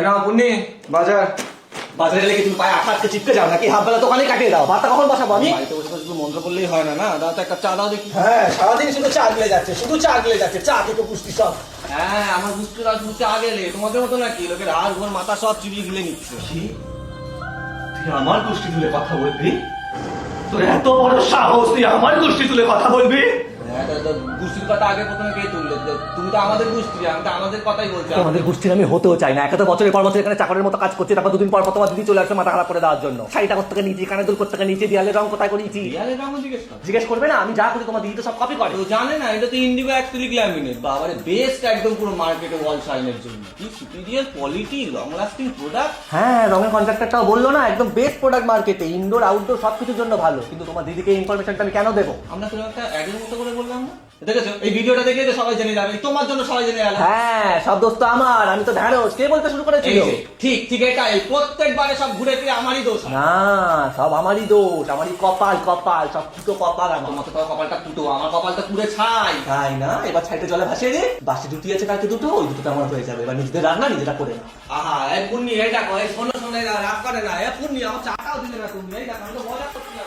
নাও পুন্নি বাজার। বাজারে গেলে কি তুমি পায়ে আঠা আটকে চিপকে যাও নাকি হাফ বেলা দোকানে কাটিয়ে দাও? ভাতটা কখন বসাবো আমি? বাড়িতে বসে বসে শুধু মন্ত্র করলেই হয় না, না দাও তো একটা চা দাও দেখি। হ্যাঁ, সারাদিন শুধু চা গেলে যাচ্ছে, শুধু চা গেলে যাচ্ছে, চা থেকে পুষ্টি সব। হ্যাঁ আমার বুঝতে পারছি, শুধু চা গেলে তোমাদের মতো নাকি লোকের আর ঘর মাথা সব চিবিয়ে গিলে নিচ্ছে। কি? তুই আমার গোষ্ঠী তুলে কথা বলবি? তোর এত বড় সাহস, তুই আমার গোষ্ঠী তুলে কথা বলবি? গোষ্ঠীর কথা আগে প্রথমে কে তুললে? তুমি তো আমাদের গোষ্ঠী, আমি তো আমাদের কথাই বলছি। তোমাদের গোষ্ঠীর আমি হতেও চাই না। একে তো বছরের পর বছর এখানে চাকরের মতো কাজ করছি, তারপর দুদিন পর তোমার দিদি চলে আসছে মাথা খারাপ করে দেওয়ার জন্য। শাড়িটা কোথা নিচে, কানে দুল কোথা নিচে, দেয়ালের রং কোথায় করিয়েছি? দেয়ালের রঙও জিজ্ঞেস করো? জিজ্ঞেস করবে না? আমি যা করি তোমার দিদি তো সব কপি করে। তো জানে না এটা তো ইন্ডিগো অ্যাক্রিলিক ল্যামিনেট, বাবারে বেস্ট একদম পুরো মার্কেটে ওয়াল শাইনের জন্য। কি superior quality, long lasting product. হ্যাঁ, রঙের কন্ট্রাক্টরটাও বললো না একদম বেস্ট প্রোডাক্ট মার্কেটে, ইনডোর আউটডোর সবকিছুর জন্য ভালো। কিন্তু তোমার দিদিকে ইনফরমেশনটা আমি কেন দেবো? আমরা তো একটা অ্যাডের মতো করে বললাম না? দেখেছো এই ভিডিওটা দেখে তো সবাই জেনে যাবে, তোমার জন্য সবাই জেনে গেল। হ্যাঁ, সব দোষ তো আমার, আমি তো ঢ্যাঁড়স। কে বলতে শুরু করেছিল? ঠিক ঠিক এটাই, প্রত্যেকবারে সব ঘুরে ফিরে আমারই দোষ। না, সব আমারই দোষ, আমারই কপাল, কপাল সব ফুটো কপাল আমার। তোমার তো কপালটা ফুটো, আমার কপালটা পুড়ে ছাই। তাই না? এবার ছাইতে জলে ভাসিয়ে দে, বাসি দুটি আছে কালকে দুটো, ওই দুটো আমার হয়ে যাবে। এবার নিজেদের রান্না নিজেরা করে নাও। আহা এই পুণ্যি এই দেখো, এই শোনো শোনো রাগ করে না, এই পুণ্যি আমার চাটাও দিলে না তুমি, এই দেখো আমি তো মজা করছিলাম।